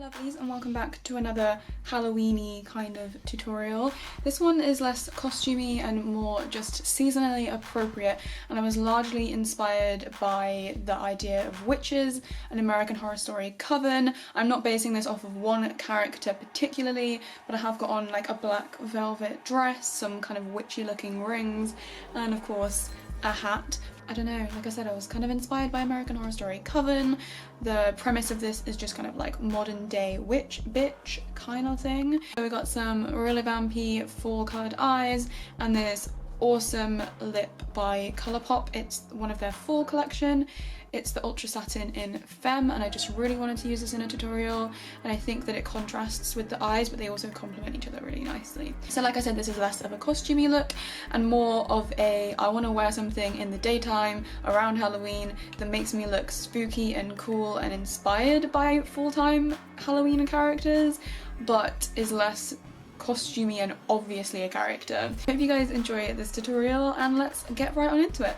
Lovelies, and welcome back to another Halloween-y kind of tutorial. This one is less costumey and more just seasonally appropriate, and I was largely inspired by the idea of witches and American Horror Story Coven. I'm not basing this off of one character particularly, but I have got on like a black velvet dress, some kind of witchy looking rings, and of course a hat. I don't know, like I said, I was kind of inspired by American Horror Story Coven. The premise of this is just kind of like modern day witch bitch kind of thing. So we got some really vampy full coloured eyes and this awesome lip by Colourpop. It's one of their fall collection. It's the Ultra Satin in Femme, and I just really wanted to use this in a tutorial, and I think that it contrasts with the eyes, but they also complement each other really nicely. So like I said, this is less of a costumey look and more of a I want to wear something in the daytime around Halloween that makes me look spooky and cool and inspired by full-time Halloween characters, but is less costumey and obviously a character. Hope you guys enjoy this tutorial, and let's get right on into it.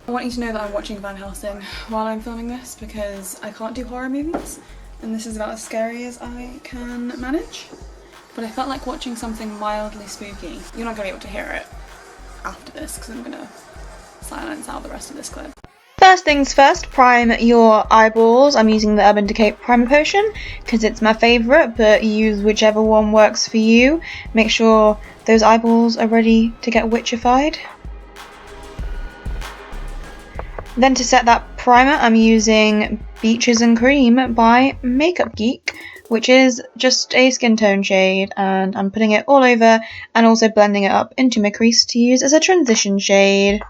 I want you to know that I'm watching Van Helsing while I'm filming this because I can't do horror movies, and this is about as scary as I can manage. But I felt like watching something mildly spooky. You're not going to be able to hear it after this because I'm going to silence out the rest of this clip. First things first, prime your eyeballs. I'm using the Urban Decay Primer Potion because it's my favourite, but use whichever one works for you. Make sure those eyeballs are ready to get witchified. Then to set that primer, I'm using Beaches and Cream by Makeup Geek, which is just a skin tone shade, and I'm putting it all over and also blending it up into my crease to use as a transition shade.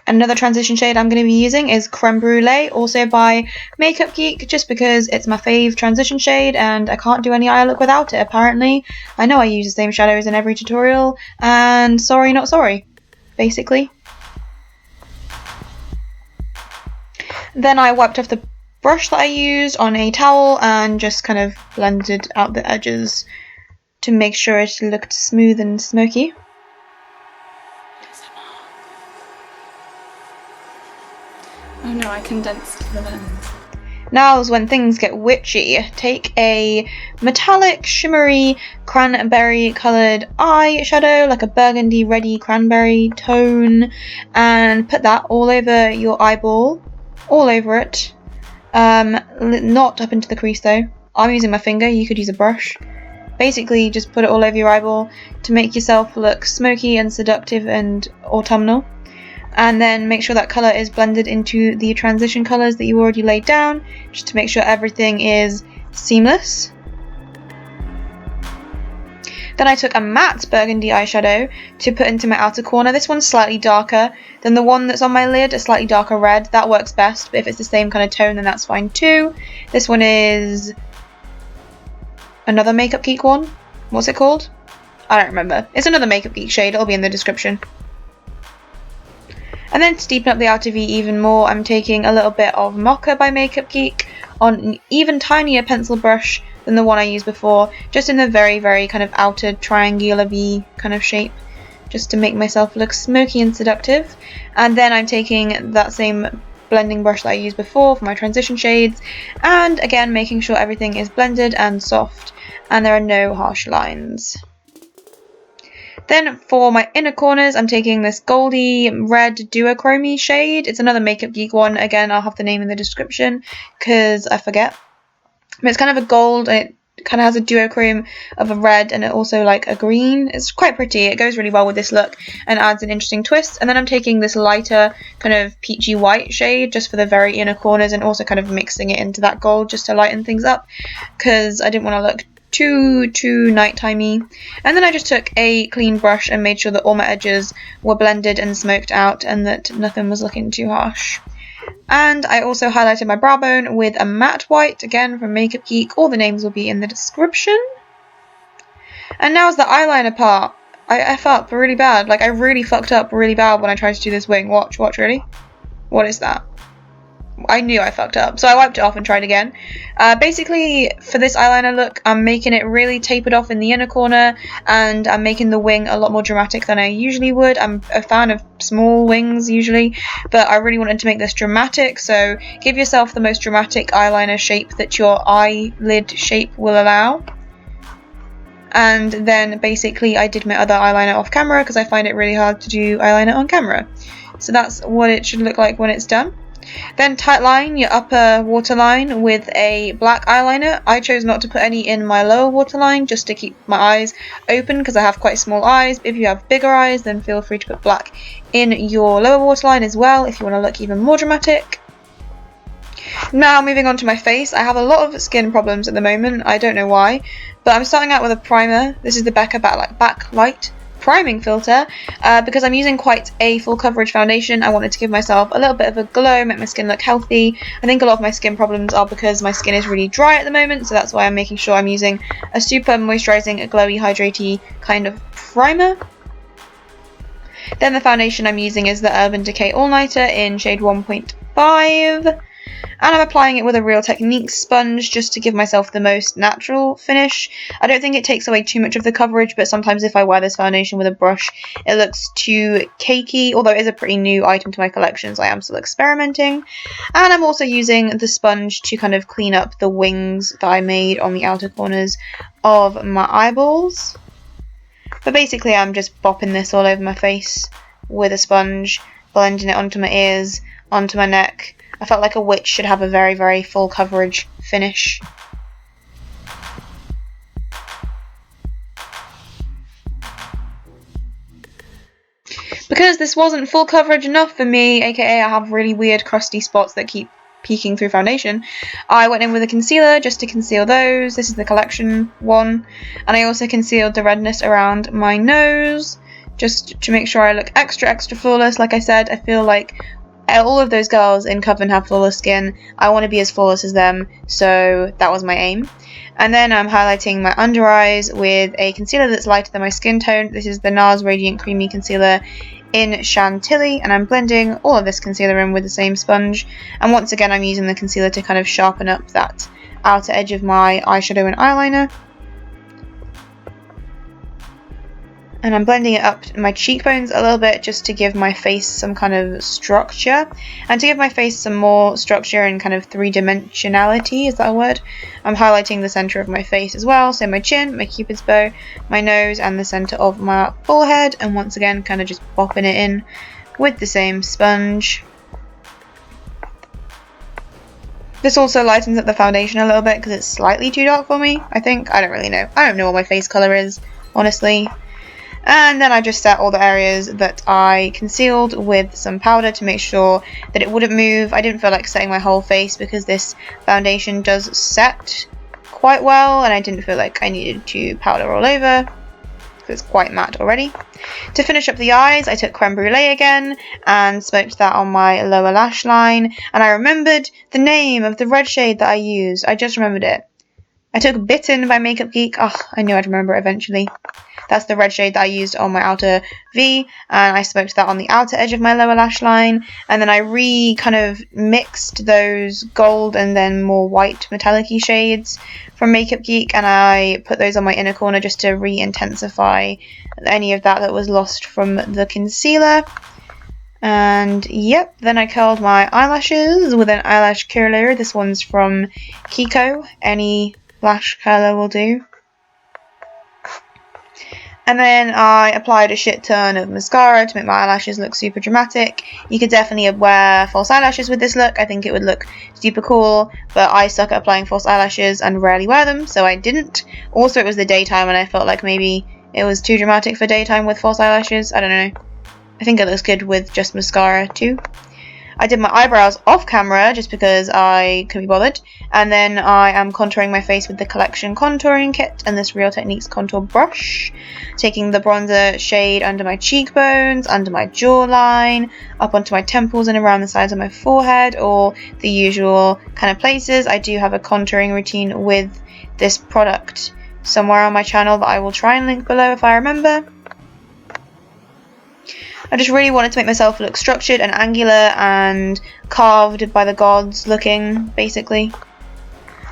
Another transition shade I'm going to be using is Creme Brulee, also by Makeup Geek, just because it's my fave transition shade and I can't do any eye look without it apparently. I know I use the same shadows in every tutorial, and sorry not sorry, basically. Then I wiped off the brush that I used on a towel and just kind of blended out the edges to make sure it looked smooth and smoky. Oh no, I condensed the lens. Now is when things get witchy. Take a metallic, shimmery, cranberry coloured eyeshadow, like a burgundy reddy cranberry tone, and put that all over your eyeball, all over it. Not up into the crease though. I'm using my finger, you could use a brush. Basically just put it all over your eyeball to make yourself look smoky and seductive and autumnal. And then make sure that colour is blended into the transition colours that you already laid down, just to make sure everything is seamless. Then I took a matte burgundy eyeshadow to put into my outer corner. This one's slightly darker than the one that's on my lid, a slightly darker red. That works best, but if it's the same kind of tone then that's fine too. This one is another Makeup Geek one. What's it called? I don't remember. It's another Makeup Geek shade, it'll be in the description. And then to deepen up the outer V even more, I'm taking a little bit of Mocha by Makeup Geek on an even tinier pencil brush than the one I used before, just in the very, very kind of outer triangular V kind of shape, just to make myself look smoky and seductive. And then I'm taking that same blending brush that I used before for my transition shades, and again making sure everything is blended and soft, and there are no harsh lines. Then for my inner corners, I'm taking this goldy red duochrome shade. It's another Makeup Geek one. Again, I'll have the name in the description because I forget. But it's kind of a gold, and it kind of has a duochrome of a red and it also like a green. It's quite pretty. It goes really well with this look and adds an interesting twist. And then I'm taking this lighter kind of peachy white shade just for the very inner corners, and also kind of mixing it into that gold just to lighten things up because I didn't want to look too nighttimey. And then I just took a clean brush and made sure that all my edges were blended and smoked out and that nothing was looking too harsh. And I also highlighted my brow bone with a matte white, again from Makeup Geek. All the names will be in the description. And now is the eyeliner part. I F up really bad. Like, I really fucked up really bad when I tried to do this wing. Watch, really. What is that? I knew I fucked up, so I wiped it off and tried again. Basically, for this eyeliner look, I'm making it really tapered off in the inner corner, and I'm making the wing a lot more dramatic than I usually would. I'm a fan of small wings usually, but I really wanted to make this dramatic, so give yourself the most dramatic eyeliner shape that your eyelid shape will allow. And then basically I did my other eyeliner off camera because I find it really hard to do eyeliner on camera. So that's what it should look like when it's done. Then tightline your upper waterline with a black eyeliner. I chose not to put any in my lower waterline just to keep my eyes open because I have quite small eyes. If you have bigger eyes, then feel free to put black in your lower waterline as well if you want to look even more dramatic. Now moving on to my face, I have a lot of skin problems at the moment. I don't know why, but I'm starting out with a primer. This is the Becca Backlight priming filter because I'm using quite a full coverage foundation. I wanted to give myself a little bit of a glow, make my skin look healthy. I think a lot of my skin problems are because my skin is really dry at the moment, so that's why I'm making sure I'm using a super moisturizing, glowy, hydraty kind of primer. Then the foundation I'm using is the Urban Decay All Nighter in shade 1.5. And I'm applying it with a Real Techniques sponge just to give myself the most natural finish. I don't think it takes away too much of the coverage, but sometimes if I wear this foundation with a brush, it looks too cakey, although it is a pretty new item to my collection, so I am still experimenting. And I'm also using the sponge to kind of clean up the wings that I made on the outer corners of my eyeballs. But basically I'm just bopping this all over my face with a sponge, blending it onto my ears, onto my neck. I felt like a witch should have a very, very full coverage finish. Because this wasn't full coverage enough for me, aka I have really weird crusty spots that keep peeking through foundation, I went in with a concealer just to conceal those. This is the collection one. And I also concealed the redness around my nose just to make sure I look extra, extra flawless. Like I said, I feel like all of those girls in Coven have flawless skin. I want to be as flawless as them, so that was my aim. And then I'm highlighting my under eyes with a concealer that's lighter than my skin tone. This is the NARS Radiant Creamy Concealer in Chantilly, and I'm blending all of this concealer in with the same sponge. And once again, I'm using the concealer to kind of sharpen up that outer edge of my eyeshadow and eyeliner. And I'm blending it up my cheekbones a little bit just to give my face some kind of structure. And to give my face some more structure and kind of three-dimensionality, is that a word? I'm highlighting the centre of my face as well. So my chin, my cupid's bow, my nose, and the centre of my forehead. And once again, kind of just bopping it in with the same sponge. This also lightens up the foundation a little bit because it's slightly too dark for me, I think. I don't really know. I don't know what my face colour is, honestly. And then I just set all the areas that I concealed with some powder to make sure that it wouldn't move. I didn't feel like setting my whole face because this foundation does set quite well, and I didn't feel like I needed to powder all over because it's quite matte already. To finish up the eyes, I took Creme Brulee again and smoked that on my lower lash line. And I remembered the name of the red shade that I used. I just remembered it. I took Bitten by Makeup Geek. Oh, I knew I'd remember it eventually. That's the red shade that I used on my outer V, and I smoked that on the outer edge of my lower lash line, and then I kind of mixed those gold and then more white metallic-y shades from Makeup Geek, and I put those on my inner corner just to re-intensify any of that was lost from the concealer. And yep, then I curled my eyelashes with an eyelash curler. This one's from Kiko. Any lash curler will do. And then I applied a shit ton of mascara to make my eyelashes look super dramatic. You could definitely wear false eyelashes with this look. I think it would look super cool, but I suck at applying false eyelashes and rarely wear them, so I didn't. Also, it was the daytime and I felt like maybe it was too dramatic for daytime with false eyelashes. I don't know. I think it looks good with just mascara too. I did my eyebrows off camera just because I couldn't be bothered. And then I am contouring my face with the Collection contouring kit and this Real Techniques contour brush. Taking the bronzer shade under my cheekbones, under my jawline, up onto my temples and around the sides of my forehead, or the usual kind of places. I do have a contouring routine with this product somewhere on my channel that I will try and link below if I remember. I just really wanted to make myself look structured and angular and carved by the gods looking, basically.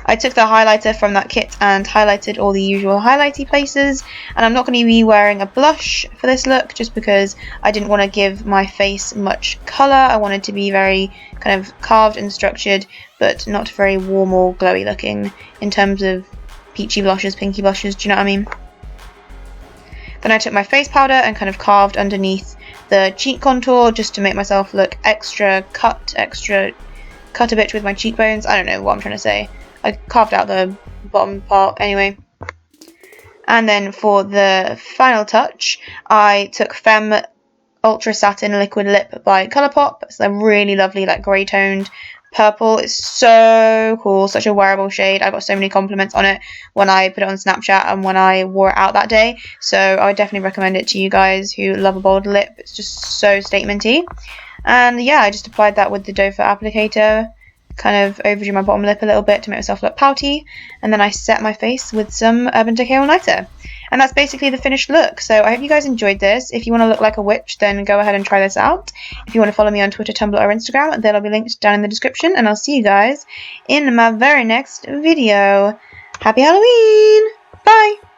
I took the highlighter from that kit and highlighted all the usual highlighty places, and I'm not going to be wearing a blush for this look just because I didn't want to give my face much colour. I wanted to be very kind of carved and structured, but not very warm or glowy looking in terms of peachy blushes, pinky blushes, do you know what I mean? Then I took my face powder and kind of carved underneath the cheek contour just to make myself look extra cut a bit with my cheekbones. I don't know what I'm trying to say. I carved out the bottom part anyway. And then for the final touch, I took Femme Ultra Satin Liquid Lip by Colourpop. It's a really lovely, like, grey toned purple. It's so cool, such a wearable shade. I got so many compliments on it when I put it on Snapchat and when I wore it out that day. So I would definitely recommend it to you guys who love a bold lip. It's just so statementy. And yeah, I just applied that with the doe foot applicator. Kind of overdrew my bottom lip a little bit to make myself look pouty, and then I set my face with some Urban Decay All Nighter. And that's basically the finished look. So I hope you guys enjoyed this. If you want to look like a witch, then go ahead and try this out. If you want to follow me on Twitter, Tumblr, or Instagram, they'll be linked down in the description, and I'll see you guys in my very next video. Happy Halloween! Bye!